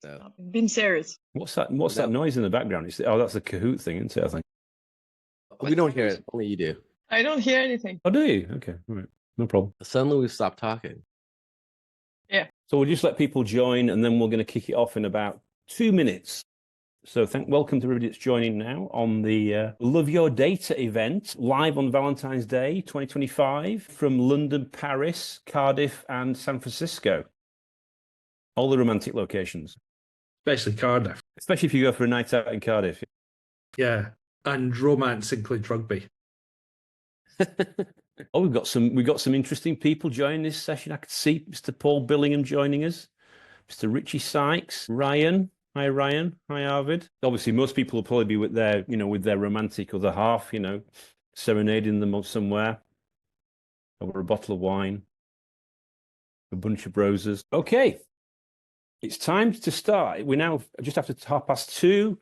So Being serious. What's that noise in the background? That's the Kahoot thing, isn't it? I think. we don't hear it. Only you do. I don't hear anything. Oh, do you? Okay, all right, no problem. Suddenly we stopped talking. Yeah. So we'll just let people join, and then we're going to kick it off in about 2 minutes. So welcome to everybody that's joining now on the Love Your Data event, live on Valentine's Day 2025 from London, Paris, Cardiff, and San Francisco. All the romantic locations. Especially Cardiff. Especially if you go for a night out in Cardiff. Yeah, and romance includes rugby. Oh, we've got some interesting people joining this session. I could see Mr. Paul Billingham joining us, Mr. Richie Sykes, Ryan. Hi, Ryan. Hi, Arvid. Obviously, most people will probably be with their romantic other half, serenading them somewhere over a bottle of wine, a bunch of roses. Okay, it's time to start. We now just after 2:30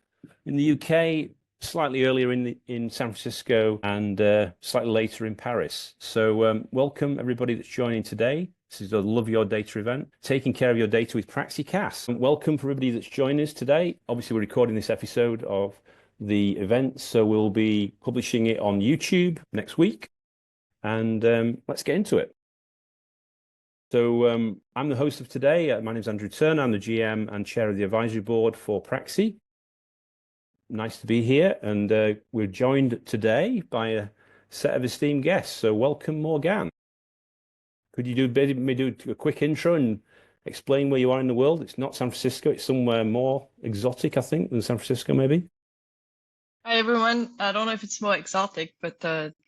in the UK, slightly earlier in San Francisco, and slightly later in Paris. So welcome everybody that's joining today. This is the Love Your Data event, taking care of your data with Praxi CaaS. Welcome for everybody that's joining us today. Obviously, we're recording this episode of the event, so we'll be publishing it on YouTube next week. And let's get into it. So I'm the host of today. My name is Andrew Turner. I'm the GM and chair of the advisory board for Praxi. Nice to be here. And we're joined today by a set of esteemed guests. So welcome, Morgane. Could you do a quick intro and explain where you are in the world? It's not San Francisco. It's somewhere more exotic, I think, than San Francisco, maybe. Hi, everyone. I don't know if it's more exotic, but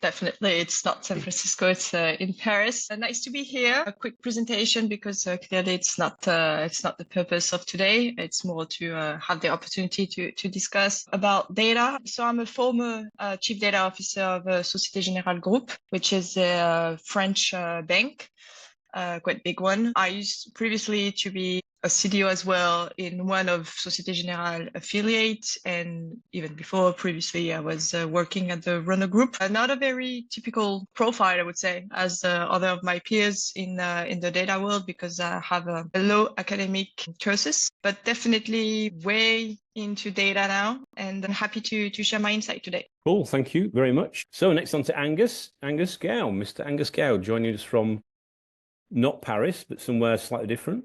definitely it's not San Francisco. It's in Paris. Nice to be here. A quick presentation because clearly it's not the purpose of today. It's more to have the opportunity to discuss about data. So I'm a former chief data officer of Société Générale Group, which is a French bank. Quite big one. I used previously to be a CDO as well in one of Société Générale affiliates, and even before, previously, I was working at the Runner Group. Not a very typical profile, I would say, as other of my peers in the data world, because I have a low academic cursus, but definitely way into data now, and I'm happy to share my insight today. Cool, thank you very much. So next on to Angus Gow, Mr. Angus Gow, joining us from not Paris, but somewhere slightly different.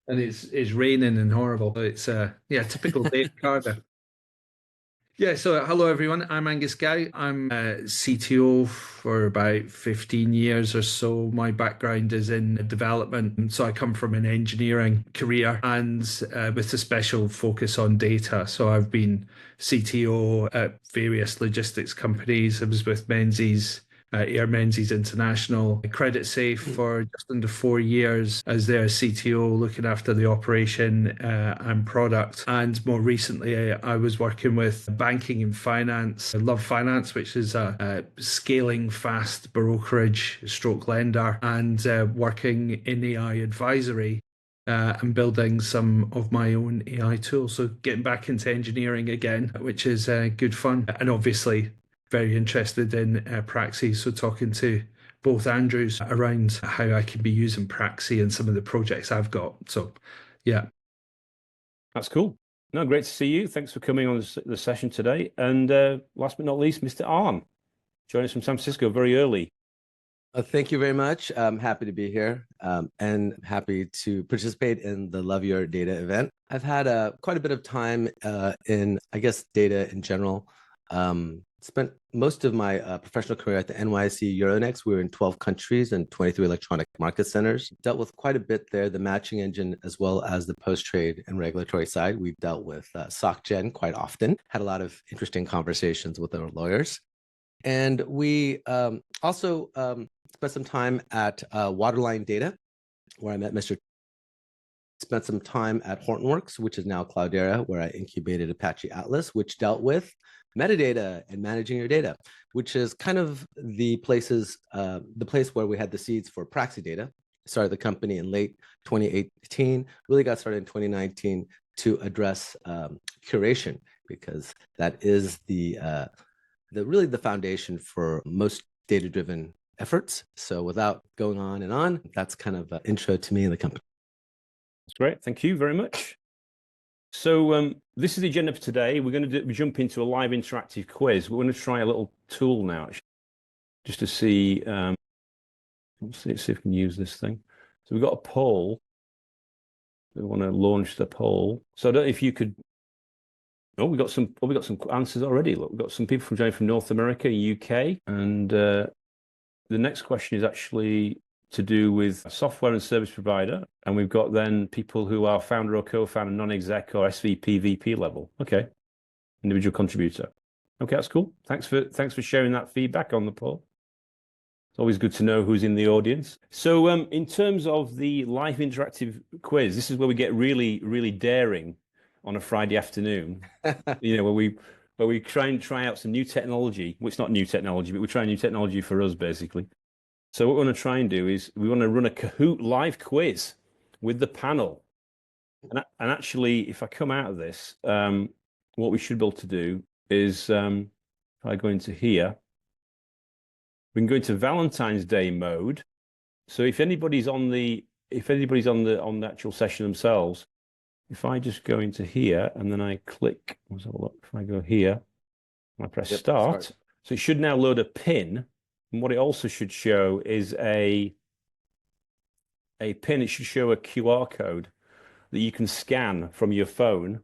And it's raining and horrible. It's typical day in Cardiff. Yeah, so hello everyone. I'm Angus Gow. I'm a CTO for about 15 years or so. My background is in development, so I come from an engineering career and with a special focus on data. So I've been CTO at various logistics companies. I was with Menzies, Air Menzies International, Credit Safe for just under 4 years as their CTO, looking after the operation and product. And more recently, I was working with banking and finance, Love Finance, which is a scaling fast brokerage stroke lender, and working in AI advisory and building some of my own AI tools. So getting back into engineering again, which is good fun. And obviously, very interested in Praxi, so talking to both Andrews around how I can be using Praxi and some of the projects I've got. So, yeah. That's cool. No, great to see you. Thanks for coming on the session today. And last but not least, Mr. Arn, joining us from San Francisco very early. Thank you very much. I'm happy to be here and happy to participate in the Love Your Data event. I've had quite a bit of time in, I guess, data in general. Spent most of my professional career at the NYSE Euronext. We were in 12 countries and 23 electronic market centers. Dealt with quite a bit there, the matching engine, as well as the post-trade and regulatory side. We've dealt with SocGen quite often, had a lot of interesting conversations with our lawyers. And we also spent some time at Waterline Data, where I met Mr. Spent some time at Hortonworks, which is now Cloudera, where I incubated Apache Atlas, which dealt with metadata and managing your data, which is kind of the place where we had the seeds for Praxi Data. Started the company in late 2018, really got started in 2019 to address curation, because that is really the foundation for most data-driven efforts. So without going on and on, that's kind of an intro to me and the company. That's great. Thank you very much. So this is the agenda for today. We're going to jump into a live interactive quiz. We're going to try a little tool now, actually, just to see. Let's see if we can use this thing. So we've got a poll. We want to launch the poll. So I don't know if you could. Oh, we got some. Oh, we got some answers already. Look, we've got some people joining from North America, UK, and the next question is actually to do with a software and service provider, and we've got then people who are founder or co-founder, non-exec or SVP, VP level. Okay, individual contributor. Okay, that's cool. Thanks for sharing that feedback on the poll. It's always good to know who's in the audience. So in terms of the live interactive quiz, this is where we get really, really daring on a Friday afternoon. Where we try out some new technology. Well, it's not new technology, but we're trying new technology for us, basically. So what we want to try and do is we want to run a Kahoot live quiz with the panel. And actually, if I come out of this, what we should be able to do is, if I go into here, we can go into Valentine's Day mode. So if anybody's on the actual session themselves, if I just go into here and then I click, let's have a look. If I go here, and I press start, so it should now load a pin. And what it also should show is a pin. It should show a QR code that you can scan from your phone.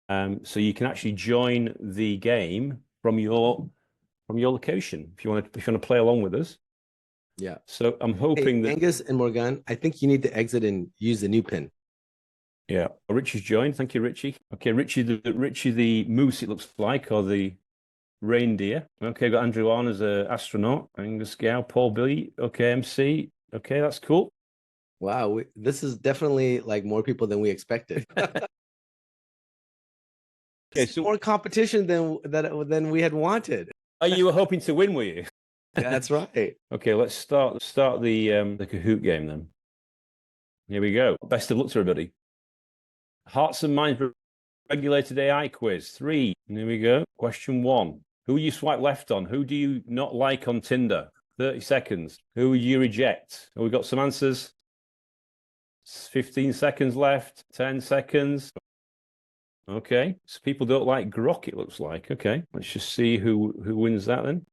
So you can actually join the game from your location if you want to play along with us. Yeah. So I'm hoping that Angus and Morgane, I think you need to exit and use the new pin. Yeah. Oh, Richie's joined. Thank you, Richie. Okay, Richie the moose, it looks like, or the reindeer. Okay, got Andrew on as an astronaut. Angus Gow, Paul Billy. Okay, MC. Okay, that's cool. Wow, this is definitely like more people than we expected. Okay, so more competition than we had wanted. Oh, you were hoping to win, were you? That's right. Okay, let's start the Kahoot game then. Here we go. Best of luck to everybody. Hearts and Minds Regulated AI quiz 3. Here we go. Question 1. Who you swipe left on? Who do you not like on Tinder? 30 seconds. Who would you reject? Oh, we got some answers. 15 seconds left. 10 seconds. Okay. So people don't like Grok, it looks like. Okay. Let's just see who wins that then.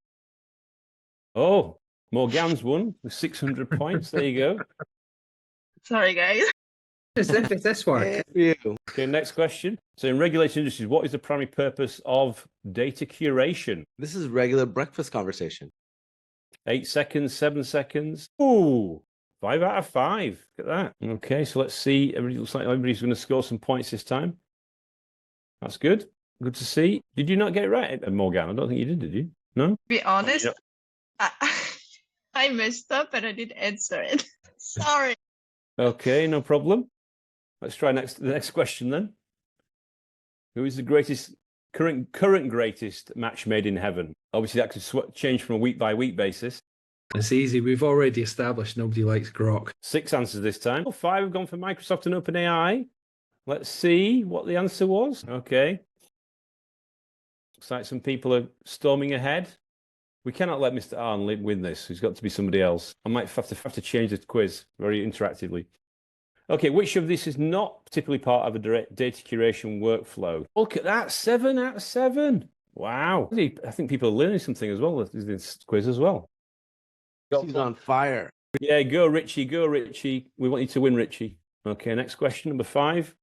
Oh, Morgane's won with 600 points. There you go. Sorry, guys. Is this work? Okay, next question. So in regulated industries, what is the primary purpose of data curation? This is regular breakfast conversation. 8 seconds, 7 seconds. Ooh, 5 out of 5. Look at that. Okay, so let's see. Looks like everybody's going to score some points this time. That's good. Good to see. Did you not get it right, Morgane? I don't think you did you? No? To be honest, I messed up and I didn't answer it. Sorry. Okay, no problem. Let's try the next question then. Who is the current greatest match made in heaven? Obviously, that could change from a week by week basis. It's easy. We've already established nobody likes Grok. 6 answers this time. 5 have gone for Microsoft and OpenAI. Let's see what the answer was. Okay. Looks like some people are storming ahead. We cannot let Mr. Arn win this. It's got to be somebody else. I might have to change the quiz very interactively. Okay, which of this is not particularly part of a direct data curation workflow? Look at that, 7 out of 7. Wow. I think people are learning something as well with this quiz as well. She's on fire. Yeah, go Richie, go Richie. We want you to win, Richie. Okay, next question, number 5.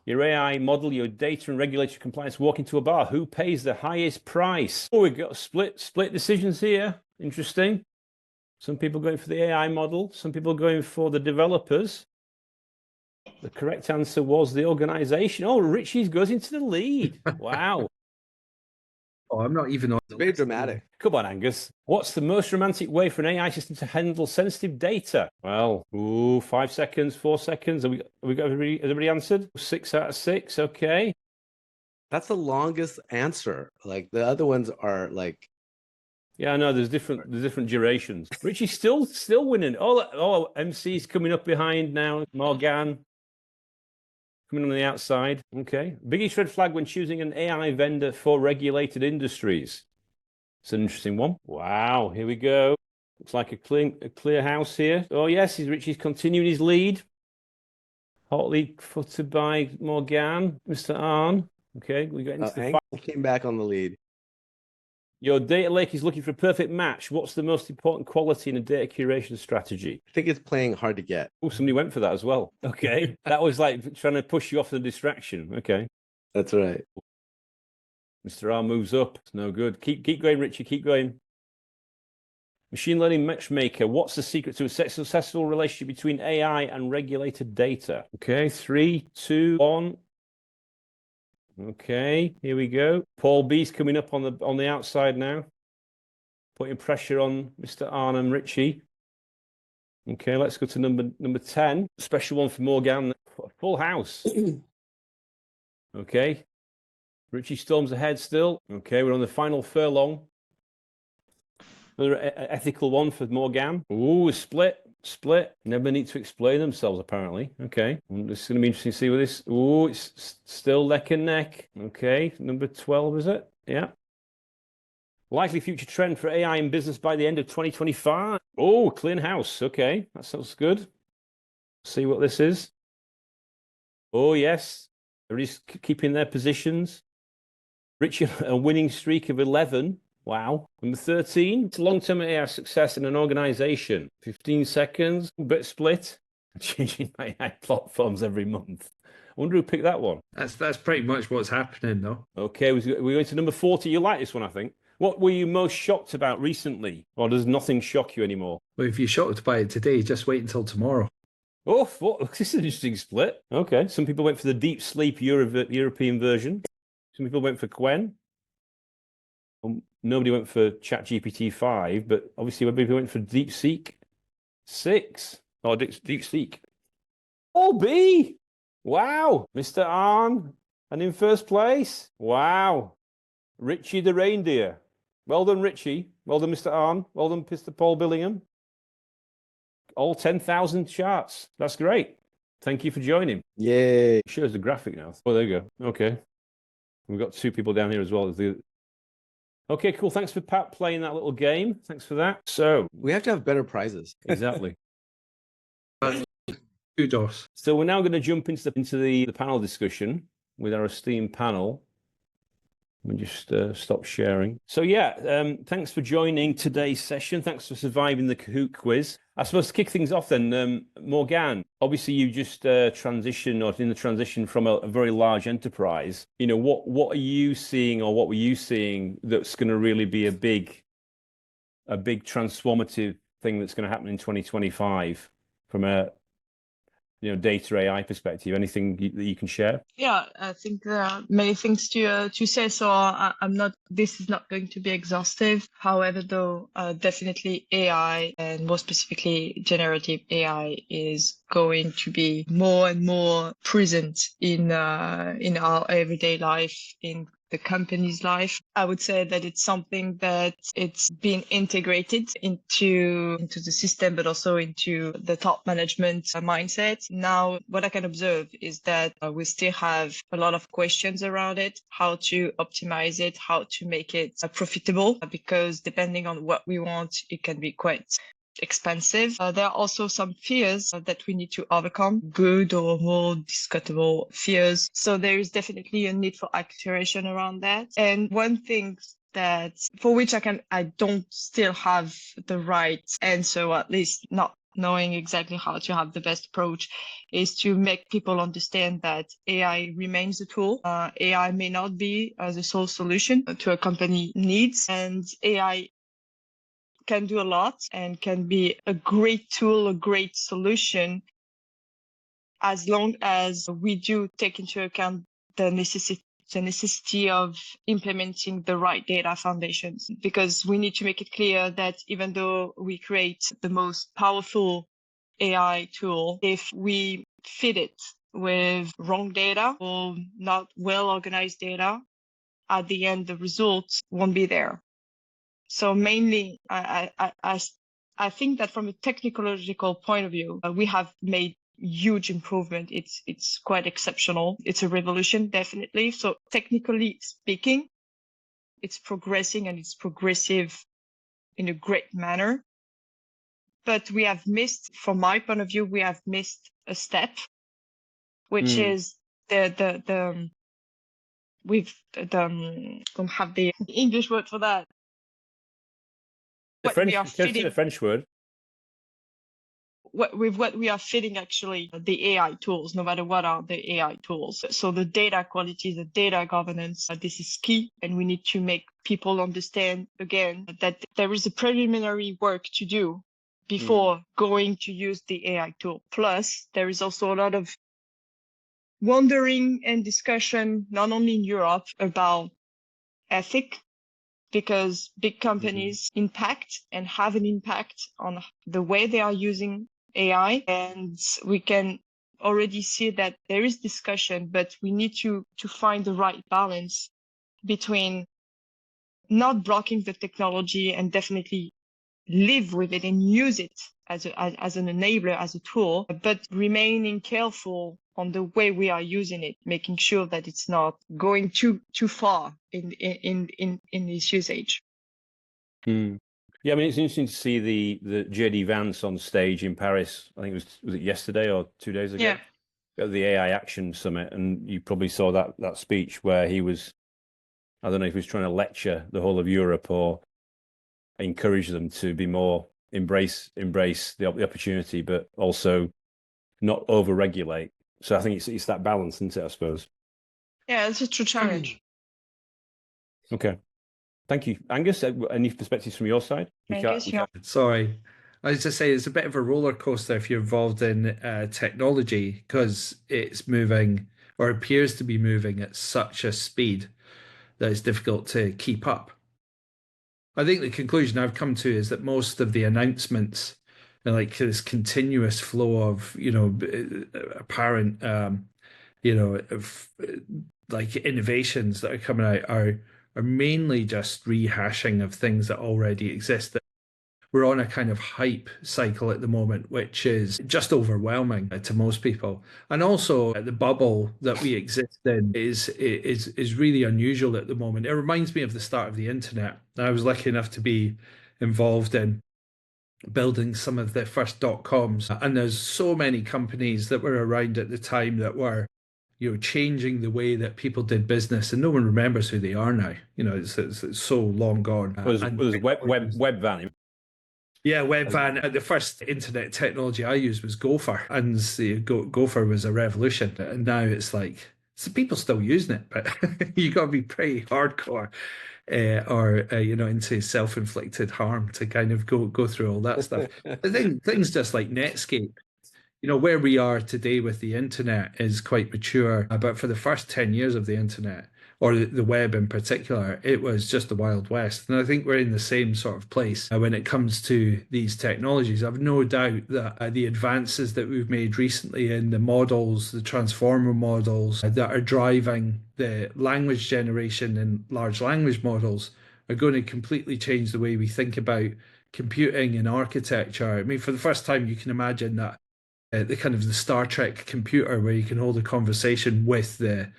Your AI model, your data and regulatory compliance walk into a bar. Who pays the highest price? Oh, we've got split decisions here. Interesting. Some people going for the AI model. Some people going for the developers. The correct answer was the organization. Oh, Richie goes into the lead. Wow. Oh, I'm not even on. It's very dramatic. Come on, Angus. What's the most romantic way for an AI system to handle sensitive data? Well, 5 seconds, 4 seconds. Have we got everybody? Has everybody answered? 6 out of 6. Okay. That's the longest answer. Like the other ones are like. Yeah, I know. There's different durations. Richie's still winning. Oh, MC's coming up behind now. Morgane coming on the outside. Okay. Biggest red flag when choosing an AI vendor for regulated industries. It's an interesting one. Wow. Here we go. Looks like a clear house here. Oh yes, Richie's continuing his lead. Hotly footed by Morgane, Mr. Arn. Okay, we got into the Angus came back on the lead. Your data lake is looking for a perfect match. What's the most important quality in a data curation strategy? I think it's playing hard to get. Oh, somebody went for that as well. Okay. That was like trying to push you off the distraction. Okay. That's right. Mr. R moves up. It's no good. Keep going, Richie. Keep going. Machine learning matchmaker. What's the secret to a successful relationship between AI and regulated data? Okay. 3, 2, 1. Okay, here we go. Paul B's coming up on the outside now, putting pressure on Mr. Arnhem Ritchie. Okay, let's go to number 10. Special one for Morgane. Full house. Okay, Ritchie storms ahead still. Okay, we're on the final furlong. Another ethical one for Morgane. Ooh, split. Never need to explain themselves, apparently. Okay. This is going to be interesting to see with this. Ooh, it's still neck and neck. Okay. Number 12, is it? Yeah. Likely future trend for AI in business by the end of 2025. Oh, clean house. Okay. That sounds good. See what this is. Oh, yes. Everybody's keeping their positions. Richie, a winning streak of 11. Wow. Number 13, it's long-term AI success in an organization. 15 seconds, a bit split. Changing my AI platforms every month. I wonder who picked that one. That's pretty much what's happening, though. Okay, we're going to number 40. You like this one, I think. What were you most shocked about recently? Or does nothing shock you anymore? Well, if you're shocked by it today, just wait until tomorrow. Oh, this is an interesting split. Okay, some people went for the deep sleep European version. Some people went for Quen. Nobody went for ChatGPT 5, but obviously everybody went for DeepSeek 6. Oh, DeepSeek. Oh, B! Wow! Mr. Arn, and in first place. Wow! Richie the reindeer. Well done, Richie. Well done, Mr. Arn. Well done, Mr. Paul Billingham. All 10,000 charts. That's great. Thank you for joining. Yay. Shows the graphic now. Oh, there you go. Okay. We've got 2 people down here as well. Okay, cool. Thanks for Pat playing that little game. Thanks for that. So we have to have better prizes. Exactly. Kudos. So we're now going to jump into the panel discussion with our esteemed panel. Let me just stop sharing. So yeah, thanks for joining today's session. Thanks for surviving the Kahoot quiz. I suppose to kick things off then, Morgane, obviously you just transitioned or in the transition from a very large enterprise. You know, what are you seeing or what were you seeing that's going to really be a big transformative thing that's going to happen in 2025 from a data AI perspective? Anything that you can share? Yeah, I think there are many things to say. So this is not going to be exhaustive. However, though, definitely AI and more specifically generative AI is going to be more and more present in our everyday life, in the company's life. I would say that it's something that it's been integrated into the system, but also into the top management mindset. Now, what I can observe is that we still have a lot of questions around it, how to optimize it, how to make it profitable, because depending on what we want, it can be quite expensive. There are also some fears that we need to overcome, good or more discutable fears. So there is definitely a need for acceleration around that. And one thing that for which I don't still have the right answer, or at least not knowing exactly how to have the best approach, is to make people understand that AI remains a tool. AI may not be the sole solution to a company needs, and AI can do a lot and can be a great tool, a great solution, as long as we do take into account the necessity of implementing the right data foundations. Because we need to make it clear that even though we create the most powerful AI tool, if we feed it with wrong data or not well organized data, at the end the results won't be there. So mainly, I think that from a technological point of view, we have made huge improvement. It's quite exceptional. It's a revolution, definitely. So technically speaking, it's progressing and it's progressive in a great manner. But we have missed, from my point of view, we have missed a step which is the we've don't have the English word for that. The French word. What we are feeding actually the AI tools, no matter what are the AI tools. So the data quality, the data governance, this is key. And we need to make people understand again that there is a preliminary work to do before going to use the AI tool. Plus, there is also a lot of wondering and discussion, not only in Europe, about ethics, because big companies impact and have an impact on the way they are using AI. And we can already see that there is discussion, but we need to find the right balance between not blocking the technology and definitely live with it and use it as an enabler, as a tool, but remaining careful on the way we are using it, making sure that it's not going too far in this usage. Yeah, I mean, it's interesting to see the JD Vance on stage in Paris. I think was it yesterday or 2 days ago? Yeah. At the AI Action Summit, and you probably saw that speech where he was, I don't know if he was trying to lecture the whole of Europe or encourage them to be more embrace the opportunity, but also not over-regulate. So I think it's that balance, isn't it, I suppose? Yeah, it's a true challenge. Okay. Thank you. Angus, any perspectives from your side? Sorry. I was just saying it's a bit of a roller coaster if you're involved in technology, because it's moving or appears to be moving at such a speed that it's difficult to keep up. I think the conclusion I've come to is that most of the announcements, like this continuous flow of, apparent, like innovations that are coming out are mainly just rehashing of things that already exist. We're on a kind of hype cycle at the moment, which is just overwhelming to most people. And also the bubble that we exist in is really unusual at the moment. It reminds me of the start of the internet. I was lucky enough to be involved in building some of the first .coms. And there's so many companies that were around at the time that were changing the way that people did business, and no one remembers who they are now. It's so long gone. Was Webvan? Yeah, Webvan. The first internet technology I used was Gopher, and Gopher was a revolution. And now it's like, people still using it, but you got to be pretty hardcore or into self-inflicted harm to kind of go through all that stuff. I think things just like Netscape, where we are today with the internet is quite mature. But for the first 10 years of the internet, or the web in particular, it was just the Wild West. And I think we're in the same sort of place when it comes to these technologies. I've no doubt that the advances that we've made recently in the models, the transformer models that are driving the language generation in large language models are going to completely change the way we think about computing and architecture. I mean, for the first time, you can imagine that the kind of the Star Trek computer where you can hold a conversation with the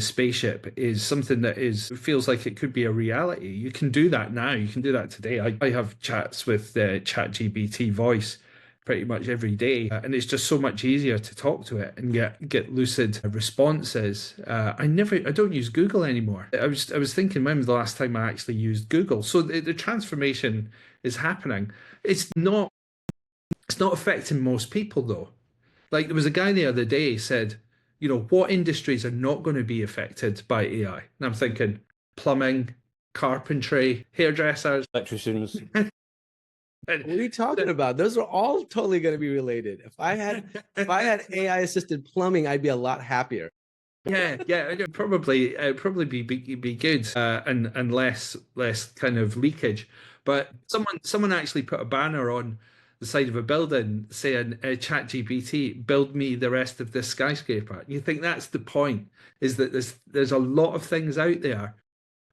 spaceship is something that feels like it could be a reality. You can do that now. You can do that today. I have chats with the ChatGPT voice pretty much every day, and it's just so much easier to talk to it and get lucid responses. I don't use Google anymore. I was thinking, when was the last time I actually used Google? So the transformation is happening. It's not affecting most people though. Like, there was a guy the other day said, what industries are not going to be affected by AI? And I'm thinking plumbing, carpentry, hairdressers, electricians. What are you talking about? Those are all totally going to be related. If I had AI assisted plumbing, I'd be a lot happier. Yeah, it'd probably be good and less kind of leakage. But someone actually put a banner on the side of a building saying, ChatGPT, build me the rest of this skyscraper. You think that's the point, is that there's a lot of things out there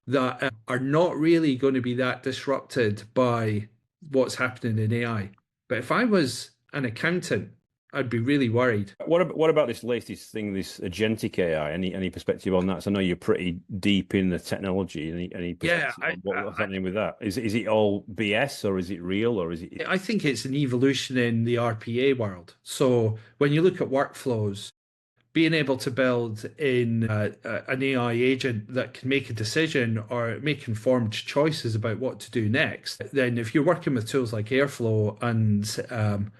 that are not really going to be that disrupted by what's happening in AI. But if I was an accountant, I'd be really worried. What about this latest thing, this agentic AI? Any perspective on that? So I know you're pretty deep in the technology. Any perspective on what's happening with that? Is it all BS, or is it real, or is it? I think it's an evolution in the RPA world. So when you look at workflows, being able to build in an AI agent that can make a decision or make informed choices about what to do next, then if you're working with tools like Airflow and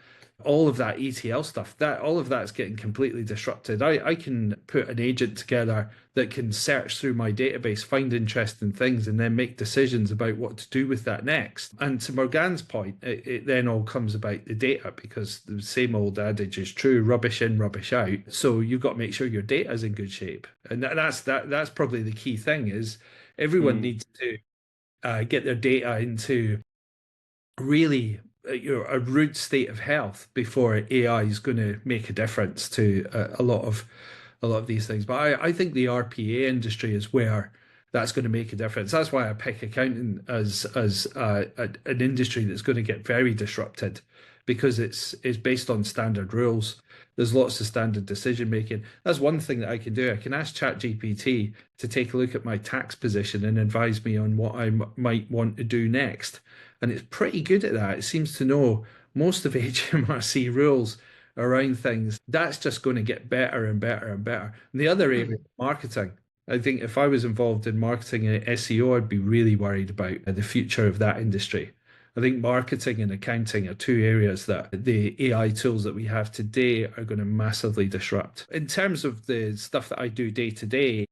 all of that ETL stuff, that all of that's getting completely disrupted. I can put an agent together that can search through my database, find interesting things, and then make decisions about what to do with that next. And to Morgane's point, it then all comes about the data, because the same old adage is true: rubbish in, rubbish out. So you've got to make sure your data is in good shape, and that's probably the key thing. Is everyone needs to get their data into really a rude state of health before AI is going to make a difference to a lot of these things. But I think the RPA industry is where that's going to make a difference. That's why I pick accounting as an industry that's going to get very disrupted, because it's based on standard rules. There's lots of standard decision making. That's one thing that I can do. I can ask ChatGPT to take a look at my tax position and advise me on what I might want to do next. And it's pretty good at that. It seems to know most of HMRC rules around things. That's just going to get better and better and better. And the other area, marketing. I think if I was involved in marketing and SEO, I'd be really worried about the future of that industry. I think marketing and accounting are two areas that the AI tools that we have today are going to massively disrupt. In terms of the stuff that I do day to day,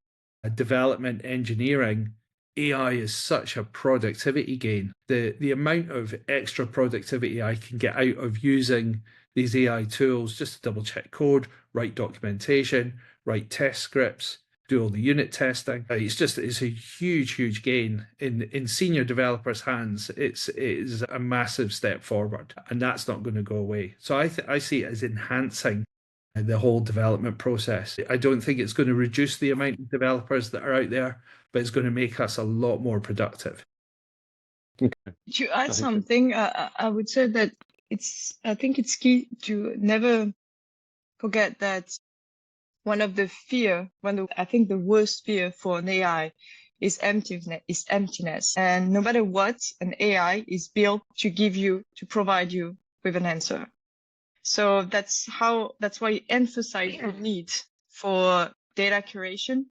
development, engineering, AI is such a productivity gain. The amount of extra productivity I can get out of using these AI tools just to double check code, write documentation, write test scripts, do all the unit testing. It's a huge gain in senior developers' hands. It is a massive step forward, and that's not going to go away. So I see it as enhancing the whole development process. I don't think it's going to reduce the amount of developers that are out there, but it's going to make us a lot more productive. To add something, I would say that I think it's key to never forget that I think the worst fear for an AI is emptiness. And no matter what, an AI is built to provide you with an answer. So that's why I emphasize the need for data curation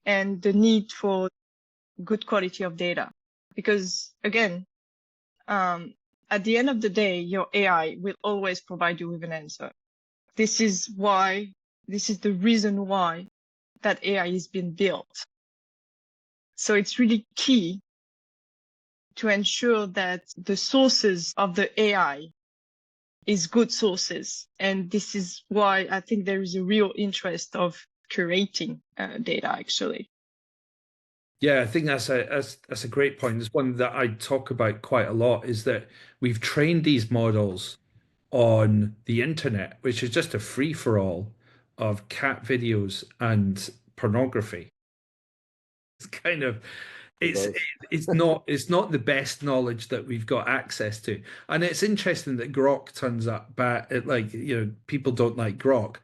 and the need for good quality of data. Because again, at the end of the day, your AI will always provide you with an answer. This is the reason why that AI is being built. So it's really key to ensure that the sources of the AI is good sources. And this is why I think there is a real interest of curating data, actually. Yeah, I think that's a great point. It's one that I talk about quite a lot, is that we've trained these models on the internet, which is just a free-for-all of cat videos and pornography. It's kind of it's not the best knowledge that we've got access to. And it's interesting that Grok turns up, but people don't like Grok.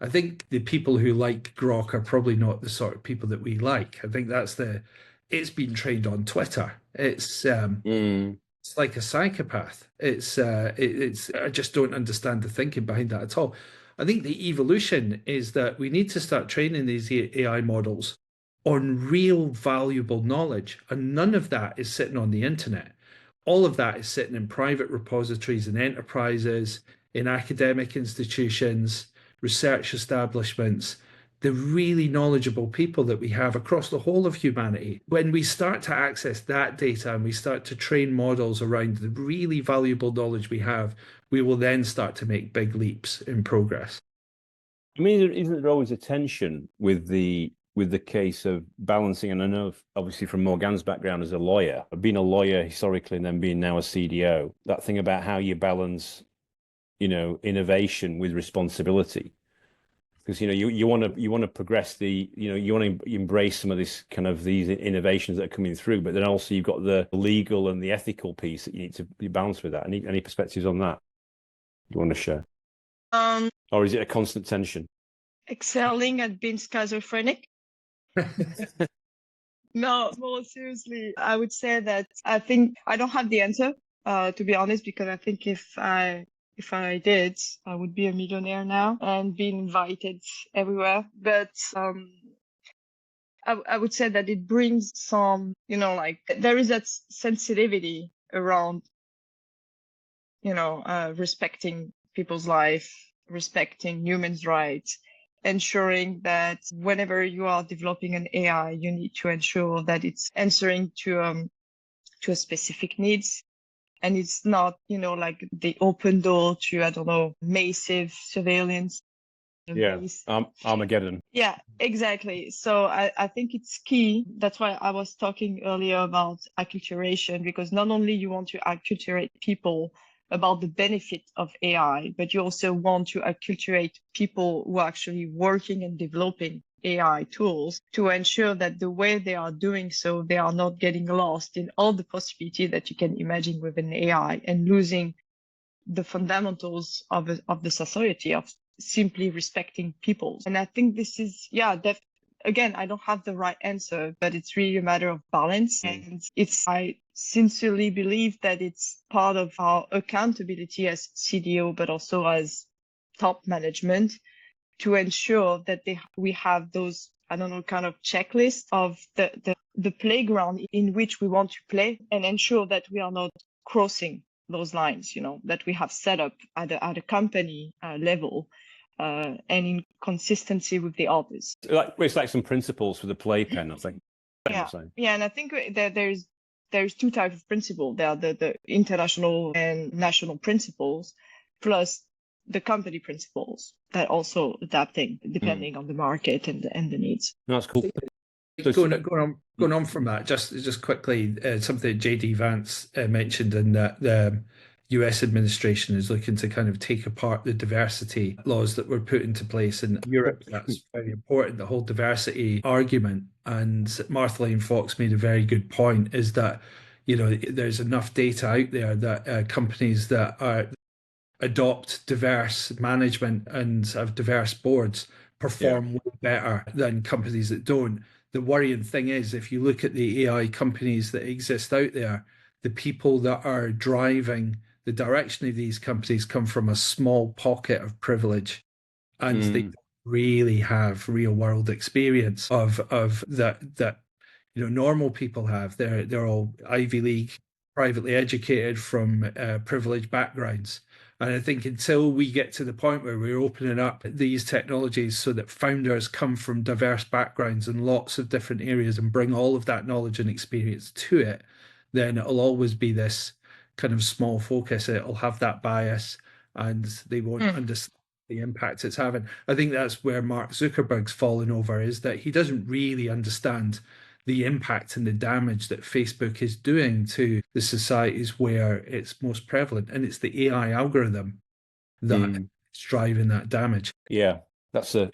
I think the people who like Grok are probably not the sort of people that we like. I think it's been trained on Twitter. It's like a psychopath. I just don't understand the thinking behind that at all. I think the evolution is that we need to start training these AI models on real valuable knowledge. And none of that is sitting on the internet. All of that is sitting in private repositories in enterprises, in academic institutions, research establishments, the really knowledgeable people that we have across the whole of humanity. When we start to access that data and we start to train models around the really valuable knowledge we have, we will then start to make big leaps in progress. I mean, isn't there always a tension with the case of balancing? And I know, obviously, from Morgane's background as a lawyer, being a lawyer historically and then being now a CDO, that thing about how you balance, innovation with responsibility. Because you want to progress you want to embrace some of this kind of these innovations that are coming through, but then also you've got the legal and the ethical piece that you need to be balanced with that. Any perspectives on that you want to share? Or is it a constant tension? Excelling at being schizophrenic. No, more seriously, I would say that I think I don't have the answer, to be honest, because I think if I If I did, I would be a millionaire now and being invited everywhere. But I would say that it brings some, like there is that sensitivity around, respecting people's life, respecting humans' rights, ensuring that whenever you are developing an AI, you need to ensure that it's answering to a specific needs. And it's not, like the open door to, I don't know, massive surveillance. Yeah, Armageddon. Yeah, exactly. So I think it's key. That's why I was talking earlier about acculturation, because not only you want to acculturate people about the benefit of AI, but you also want to acculturate people who are actually working and developing AI tools to ensure that the way they are doing so, they are not getting lost in all the possibilities that you can imagine with an AI and losing the fundamentals of the society, of simply respecting people. And I think this is, again, I don't have the right answer, but it's really a matter of balance. And I sincerely believe that it's part of our accountability as CDO, but also as top management, to ensure that we have those, I don't know, kind of checklist of the playground in which we want to play, and ensure that we are not crossing those lines, that we have set up at a company level, and in consistency with the others. It's like some principles for the playpen, I think. Yeah, and I think that there's two types of principles. There are the international and national principles, plus the company principles that also adapting depending on the market and the needs. No, that's cool. Going on from that, just quickly, something JD Vance mentioned in that the US administration is looking to kind of take apart the diversity laws that were put into place in Europe. That's very important, the whole diversity argument. And Martha Lane Fox made a very good point, is that, there's enough data out there that companies that adopt diverse management and have diverse boards perform way better than companies that don't. The worrying thing is, if you look at the AI companies that exist out there, the people that are driving the direction of these companies come from a small pocket of privilege, and they don't really have real world experience of that normal people have. They're all Ivy League, privately educated from privileged backgrounds. And I think until we get to the point where we're opening up these technologies so that founders come from diverse backgrounds in lots of different areas and bring all of that knowledge and experience to it, then it'll always be this kind of small focus. It'll have that bias, and they won't understand the impact it's having. I think that's where Mark Zuckerberg's fallen over, is that he doesn't really understand the impact and the damage that Facebook is doing to the societies where it's most prevalent. And it's the AI algorithm that's driving that damage. Yeah,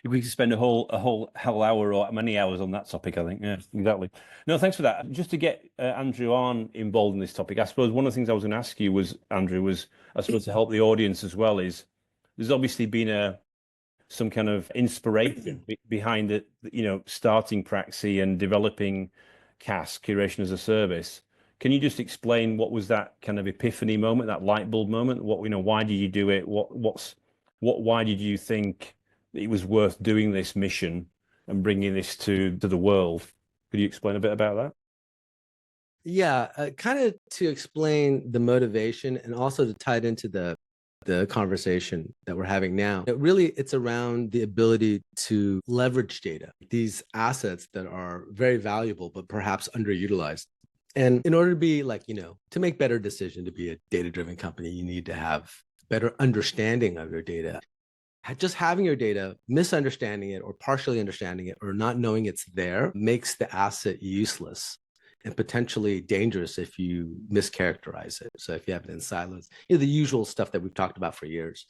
we could spend a whole hour or many hours on that topic, I think. Yeah, exactly. No, thanks for that. Just to get Andrew on involved in this topic, I suppose one of the things I was going to ask you was, Andrew, I suppose to help the audience as well, is there's obviously been some kind of inspiration behind it, starting Praxi and developing CaaS, Curation as a Service. Can you just explain what was that kind of epiphany moment, that light bulb moment? Why did you do it? Why did you think it was worth doing this mission and bringing this to the world? Could you explain a bit about that? Yeah, kind of to explain the motivation and also to tie it into the conversation that we're having now. It's around the ability to leverage data, these assets that are very valuable, but perhaps underutilized. And in order to be to make better decisions, to be a data-driven company, you need to have better understanding of your data. Just having your data, misunderstanding it or partially understanding it or not knowing it's there makes the asset useless and potentially dangerous if you mischaracterize it. So if you have it in silos, the usual stuff that we've talked about for years.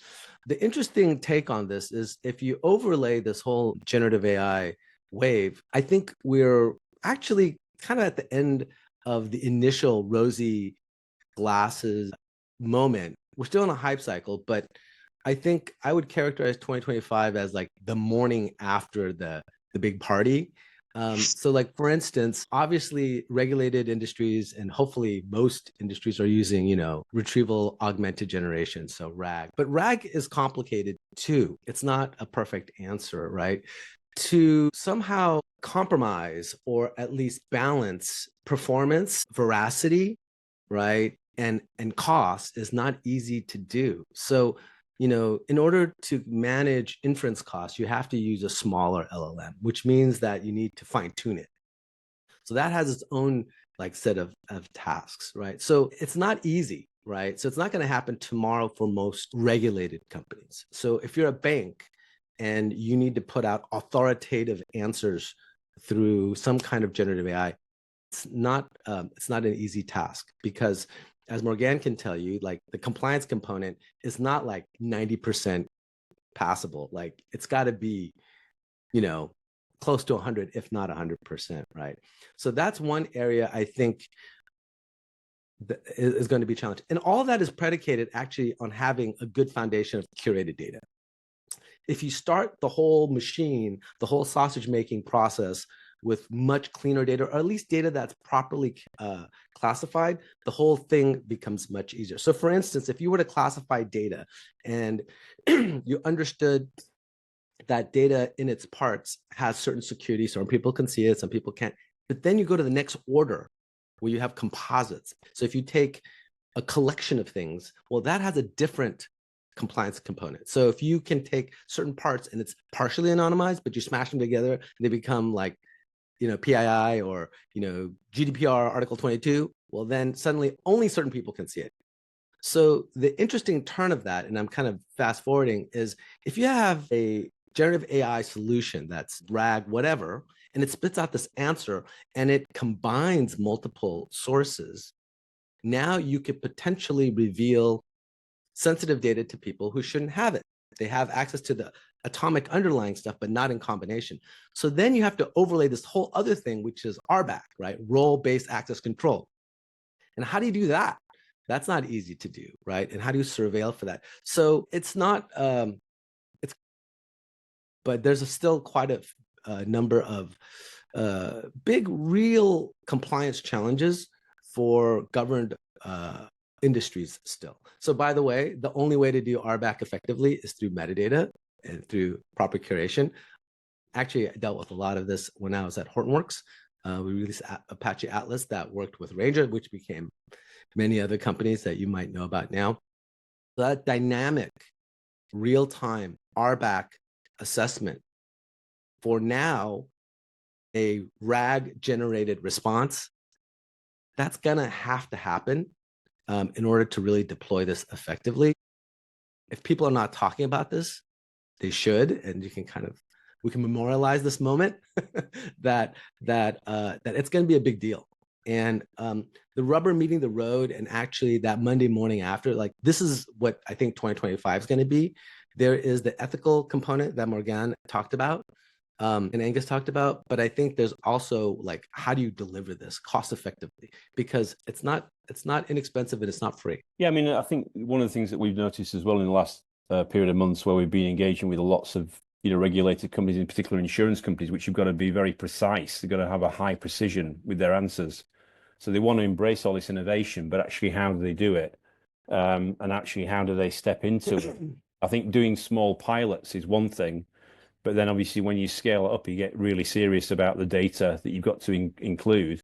The interesting take on this is if you overlay this whole generative AI wave, I think we're actually kind of at the end of the initial rosy glasses moment. We're still in a hype cycle, but I think I would characterize 2025 as like the morning after the big party. So like, for instance, obviously regulated industries and hopefully most industries are using, retrieval augmented generation, so RAG. But RAG is complicated too. It's not a perfect answer, right? To somehow compromise or at least balance performance, veracity, right? And cost is not easy to do. So, in order to manage inference costs, you have to use a smaller LLM, which means that you need to fine tune it. So that has its own like set of tasks, right? So it's not easy, right? So it's not going to happen tomorrow for most regulated companies. So if you're a bank and you need to put out authoritative answers through some kind of generative AI, it's not an easy task, because as Morgane can tell you, like the compliance component is not like 90% passable. Like it's got to be, close to 100, if not 100%, right? So that's one area I think that is going to be challenged. And all that is predicated actually on having a good foundation of curated data. If you start the whole machine, the whole sausage making process with much cleaner data, or at least data that's properly classified, the whole thing becomes much easier. So for instance, if you were to classify data and you understood that data in its parts has certain security, some people can see it, some people can't, but then you go to the next order where you have composites. So if you take a collection of things, well, that has a different compliance component. So if you can take certain parts and it's partially anonymized, but you smash them together and they become like, PII or, GDPR Article 22, well, then suddenly only certain people can see it. So the interesting turn of that, and I'm kind of fast forwarding, is if you have a generative AI solution that's RAG, whatever, and it spits out this answer and it combines multiple sources, now you could potentially reveal sensitive data to people who shouldn't have it. They have access to the atomic underlying stuff, but not in combination. So then you have to overlay this whole other thing, which is RBAC, right? Role-based access control. And how do you do that? That's not easy to do, right? And how do you surveil for that? So it's not, but there's still quite a number of big, real compliance challenges for governed industries still. So by the way, the only way to do RBAC effectively is through metadata and through proper curation. Actually, I dealt with a lot of this when I was at Hortonworks. We released Apache Atlas that worked with Ranger, which became many other companies that you might know about now. So that dynamic, real-time RBAC assessment for now, a RAG-generated response, that's gonna have to happen in order to really deploy this effectively. If people are not talking about this, they should, and we can memorialize this moment that it's going to be a big deal. And the rubber meeting the road, and actually that Monday morning after, like this is what I think 2025 is going to be. There is the ethical component that Morgane talked about and Angus talked about, but I think there's also like, how do you deliver this cost effectively? Because it's not inexpensive and it's not free. Yeah, I mean, I think one of the things that we've noticed as well in the last period of months where we've been engaging with lots of regulated companies, in particular insurance companies, which have got to be very precise. They've got to have a high precision with their answers. So they want to embrace all this innovation, but actually, how do they do it? And actually, how do they step into it? I think doing small pilots is one thing, but then obviously when you scale it up, you get really serious about the data that you've got to include,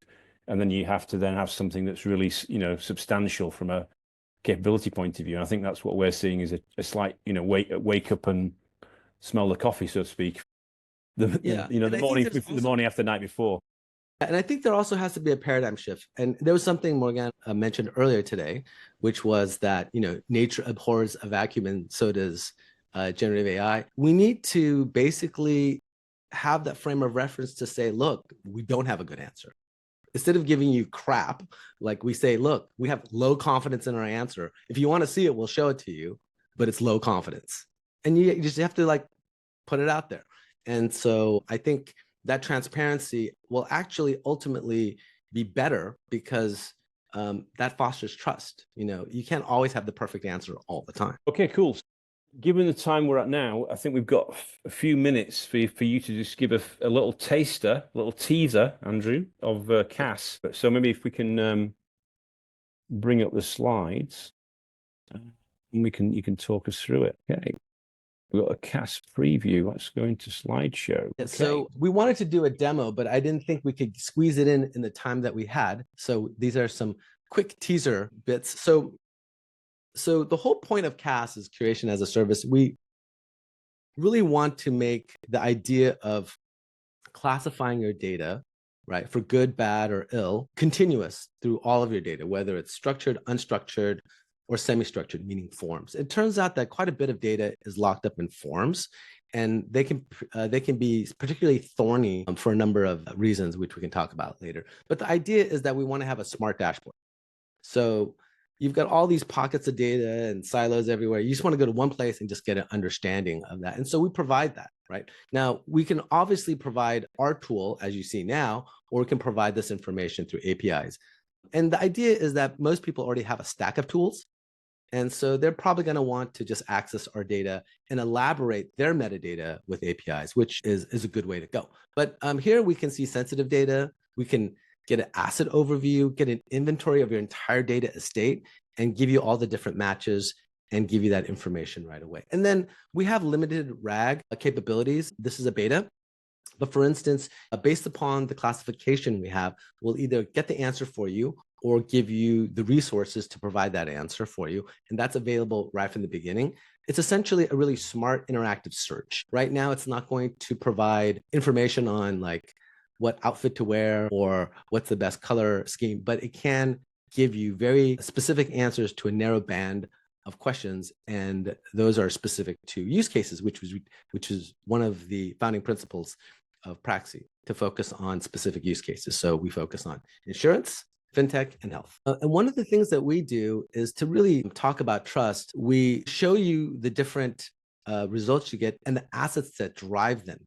and then you have to then have something that's really substantial from a capability point of view. And I think that's what we're seeing is a slight wake up and smell the coffee, so to speak. The morning after the night before. And I think there also has to be a paradigm shift. And there was something Morgane mentioned earlier today, which was that nature abhors a vacuum, and so does generative AI. We need to basically have that frame of reference to say, look, we don't have a good answer. Instead of giving you crap, like we say, look, we have low confidence in our answer. If you want to see it, we'll show it to you, but it's low confidence. And you just have to like put it out there. And so I think that transparency will actually ultimately be better because that fosters trust. You can't always have the perfect answer all the time. Okay, cool. given the time we're at now, I think we've got a few minutes for you to just give a little taster, a little teaser, Andrew, of CaaS. So maybe if we can bring up the slides, and you can talk us through it. Okay. We've got a CaaS preview. Let's go into slideshow. Yeah, Okay. so we wanted to do a demo, but I didn't think we could squeeze it in the time that we had. So these are some quick teaser bits. So the whole point of CaaS is curation as a service. We really want to make the idea of classifying your data, right, for good, bad, or ill, continuous through all of your data, whether it's structured, unstructured, or semi-structured, meaning forms. It turns out that quite a bit of data is locked up in forms, and they can be particularly thorny for a number of reasons, which we can talk about later. But the idea is that we want to have a smart dashboard. So you've got all these pockets of data and silos everywhere. You just want to go to one place and just get an understanding of that. And so we provide that, right? Now, we can obviously provide our tool, as you see now, or we can provide this information through APIs. And the idea is that most people already have a stack of tools. And so they're probably going to want to just access our data and elaborate their metadata with APIs, which is a good way to go. But here we can see sensitive data. We can get an asset overview, get an inventory of your entire data estate, and give you all the different matches and give you that information right away. And then we have limited RAG capabilities. This is a beta. But for instance, based upon the classification we have, we'll either get the answer for you or give you the resources to provide that answer for you. And that's available right from the beginning. It's essentially a really smart interactive search. Right now, it's not going to provide information on like what outfit to wear or what's the best color scheme, but it can give you very specific answers to a narrow band of questions. And those are specific to use cases, which is one of the founding principles of Praxi, to focus on specific use cases. So we focus on insurance, fintech, and health. And one of the things that we do is to really talk about trust. We show you the different results you get and the assets that drive them.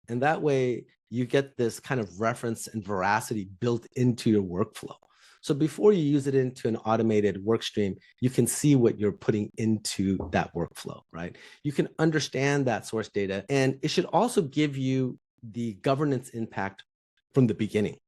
And that way you get this kind of reference and veracity built into your workflow. So before you use it into an automated work stream, you can see what you're putting into that workflow, right? You can understand that source data, and it should also give you the governance impact from the beginning.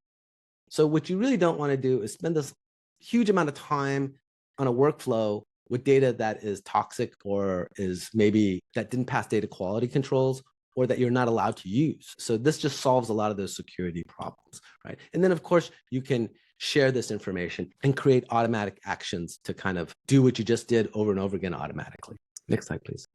So what you really don't want to do is spend this huge amount of time on a workflow with data that is toxic or is maybe that didn't pass data quality controls or that you're not allowed to use. So this just solves a lot of those security problems, right? And then of course, you can share this information and create automatic actions to kind of do what you just did over and over again automatically. Next slide, please.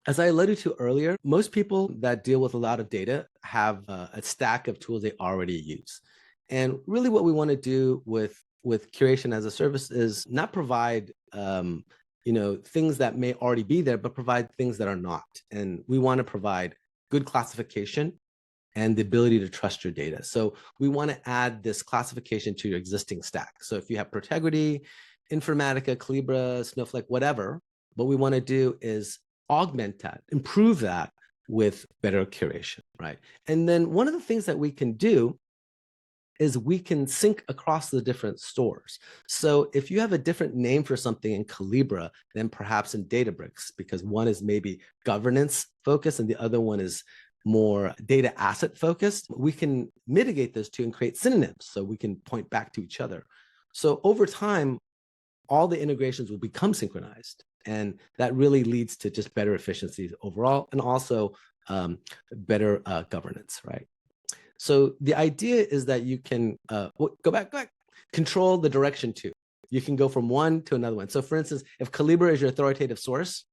As I alluded to earlier, most people that deal with a lot of data have a stack of tools they already use. And really what we want to do with curation as a service is not provide things that may already be there, but provide things that are not. And we want to provide good classification and the ability to trust your data. So we want to add this classification to your existing stack. So if you have Protegrity, Informatica, Calibra, Snowflake, whatever, what we want to do is augment that, improve that with better curation, right? And then one of the things that we can do is we can sync across the different stores. So if you have a different name for something in Calibra than perhaps in Databricks, because one is maybe governance focused and the other one is more data asset focused, we can mitigate those two and create synonyms so we can point back to each other. So over time, all the integrations will become synchronized. And that really leads to just better efficiencies overall and also better governance, right? So the idea is that you can go back, control the direction too. You can go from one to another one. So for instance, if Calibra is your authoritative source,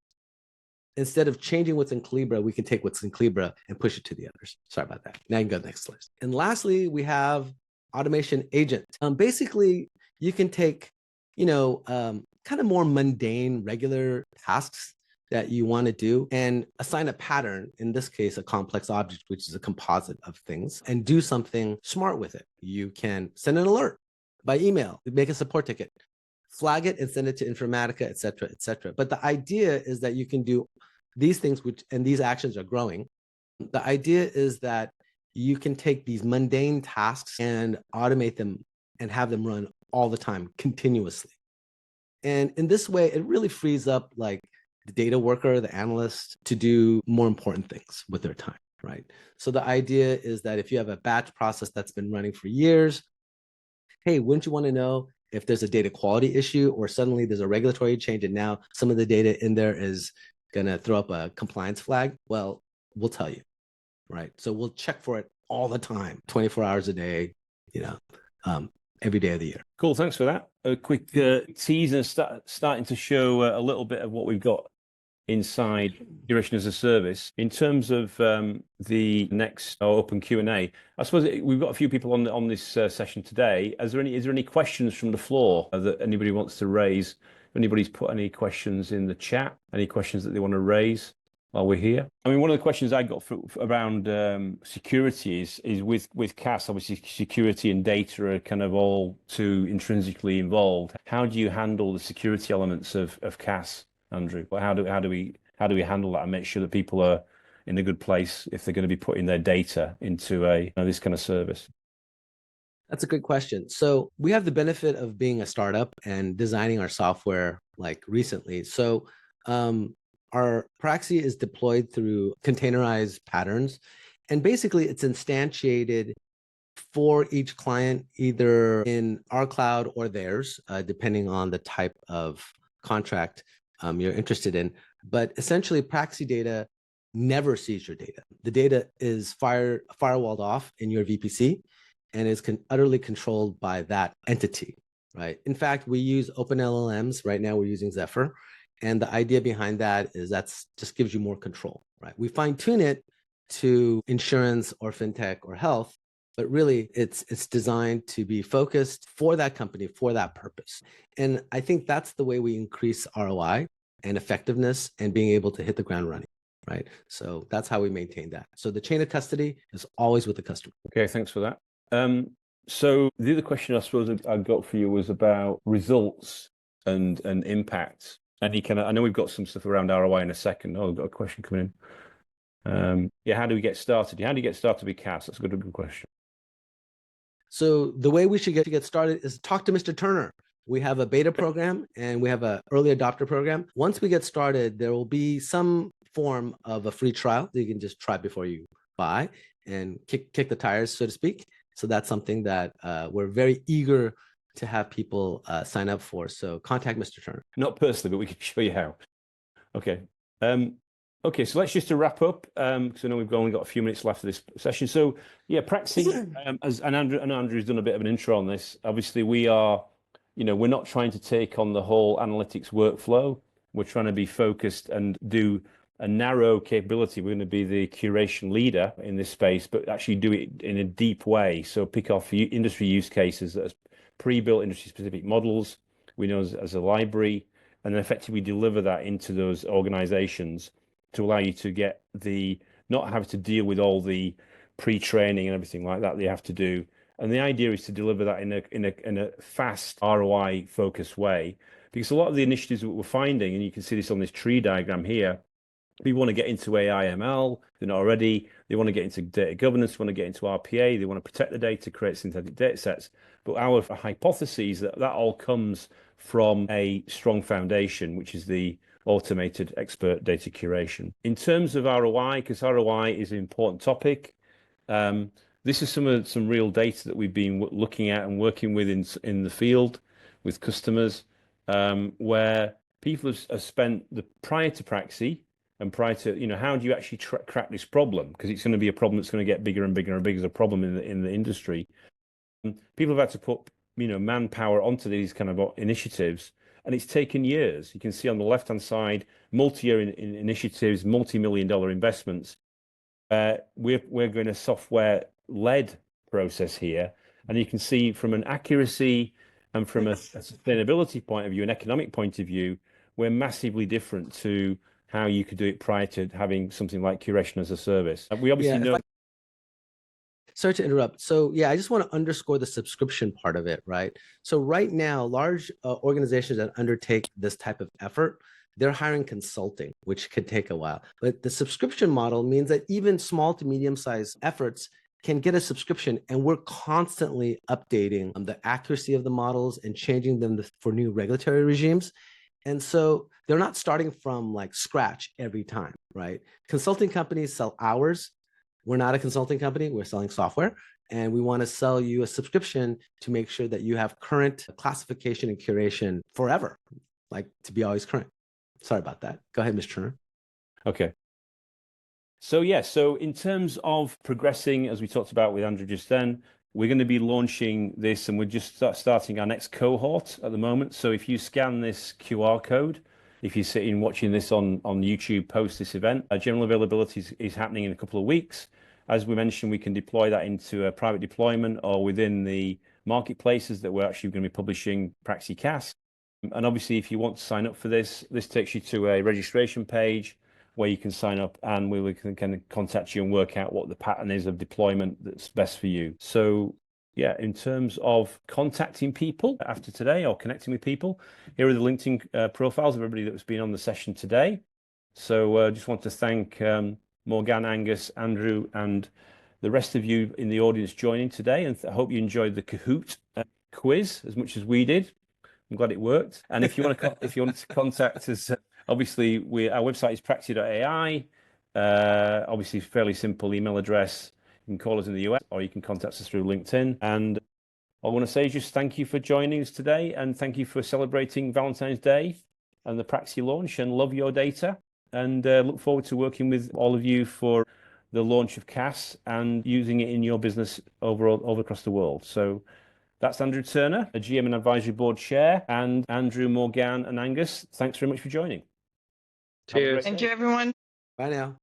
instead of changing what's in Calibra, we can take what's in Calibra and push it to the others. Sorry about that. Now you can go to the next slide. And lastly, we have automation agent. Basically, you can take, kind of more mundane, regular tasks that you want to do and assign a pattern, in this case, a complex object, which is a composite of things, and do something smart with it. You can send an alert by email, make a support ticket, flag it and send it to Informatica, et cetera, et cetera. But the idea is that you can do these things, and these actions are growing. The idea is that you can take these mundane tasks and automate them and have them run all the time, continuously. And in this way, it really frees up like the data worker, the analyst, to do more important things with their time, right? So the idea is that if you have a batch process that's been running for years, hey, wouldn't you want to know if there's a data quality issue or suddenly there's a regulatory change and now some of the data in there is going to throw up a compliance flag? Well, we'll tell you, right? So we'll check for it all the time, 24 hours a day, every day of the year. Cool, thanks for that. A quick teaser starting to show a little bit of what we've got inside Curation as a Service. In terms of the next open Q&A, I suppose we've got a few people on this session today. Is there any questions from the floor that anybody wants to raise? If anybody's put any questions in the chat, any questions that they want to raise while we're here? I mean, one of the questions I got around security is with CaaS, obviously security and data are kind of all too intrinsically involved. How do you handle the security elements of CaaS, Andrew? How do we handle that and make sure that people are in a good place if they're going to be putting their data into this kind of service? That's a good question. So we have the benefit of being a startup and designing our software like recently. So our Praxi is deployed through containerized patterns, and basically it's instantiated for each client, either in our cloud or theirs, depending on the type of contract you're interested in. But essentially, Praxi data never sees your data. The data is firewalled off in your VPC and is utterly controlled by that entity, right? In fact, we use open LLMs. Right now, we're using Zephyr. And the idea behind that is that's just gives you more control, right? We fine tune it to insurance or fintech or health, but really it's designed to be focused for that company, for that purpose. And I think that's the way we increase ROI and effectiveness and being able to hit the ground running, right? So that's how we maintain that. So the chain of custody is always with the customer. Okay, thanks for that. So the other question I suppose I got for you was about results and impact. Any kind of, I know we've got some stuff around ROI in a second. Oh, I've got a question coming in. How do we get started? How do you get started with CaaS? That's a good question. So the way we should get started is talk to Mr. Turner. We have a beta program and we have an early adopter program. Once we get started, there will be some form of a free trial that you can just try before you buy and kick the tires, so to speak. So that's something that we're very eager to have people sign up for. So contact Mr. Turner. Not personally, but we can show you how. Okay. Okay, so let's just to wrap up, because I know we've only got a few minutes left of this session. So yeah, Praxi, and Andrew's done a bit of an intro on this. Obviously, we are, we're not trying to take on the whole analytics workflow. We're trying to be focused and do a narrow capability. We're going to be the curation leader in this space, but actually do it in a deep way. So pick off industry use cases that are pre-built industry-specific models, we know as a library, and then effectively deliver that into those organizations to allow you to not have to deal with all the pre-training and everything like that you have to do. And the idea is to deliver that in a fast ROI focused way, because a lot of the initiatives that we're finding, and you can see this on this tree diagram here, people want to get into AI ML, they're not already, they want to get into data governance, they want to get into RPA, they want to protect the data, create synthetic data sets. But our hypothesis that all comes from a strong foundation, which is the automated expert data curation. In terms of ROI, because ROI is an important topic, this is some real data that we've been looking at and working with in the field with customers, where people have spent prior to Praxi and prior to, how do you actually crack this problem? Because it's going to be a problem that's going to get bigger and bigger and bigger as a problem in the industry. People have had to put, manpower onto these kind of initiatives, and it's taken years. You can see on the left-hand side, multi-year initiatives, multi-million-dollar investments. We're going a software-led process here, and you can see from an accuracy and from a sustainability point of view, an economic point of view, we're massively different to how you could do it prior to having something like Curation as a Service. We obviously know. Sorry to interrupt. So yeah, I just want to underscore the subscription part of it, right? So right now, large organizations that undertake this type of effort, they're hiring consulting, which could take a while. But the subscription model means that even small to medium-sized efforts can get a subscription, and we're constantly updating the accuracy of the models and changing them for new regulatory regimes. And so they're not starting from like scratch every time, right? Consulting companies sell hours. We're not a consulting company, we're selling software. And we want to sell you a subscription to make sure that you have current classification and curation forever, like to be always current. Sorry about that. Go ahead, Mr. Turner. Okay. So yeah, so in terms of progressing, as we talked about with Andrew just then, we're going to be launching this and we're just starting our next cohort at the moment. So if you scan this QR code, if you're sitting watching this on YouTube post this event, general availability is happening in a couple of weeks. As we mentioned, we can deploy that into a private deployment or within the marketplaces that we're actually going to be publishing Praxi CaaS. And obviously, if you want to sign up for this, this takes you to a registration page where you can sign up and we can kind of contact you and work out what the pattern is of deployment that's best for you. So yeah, in terms of contacting people after today or connecting with people, here are the LinkedIn profiles of everybody that's been on the session today. So just want to thank Morgane, Angus, Andrew, and the rest of you in the audience joining today. And I hope you enjoyed the Kahoot quiz as much as we did. I'm glad it worked. And if you want to contact us, obviously our website is praxi.ai. Obviously, fairly simple email address. You can call us in the US or you can contact us through LinkedIn. And I want to say just thank you for joining us today and thank you for celebrating Valentine's Day and the Praxi launch, and love your data. And look forward to working with all of you for the launch of CaaS and using it in your business all across the world. So that's Andrew Turner, a GM and Advisory Board Chair, and Andrew, Morgane, and Angus. Thanks very much for joining. Cheers. Thank you, everyone. Bye now.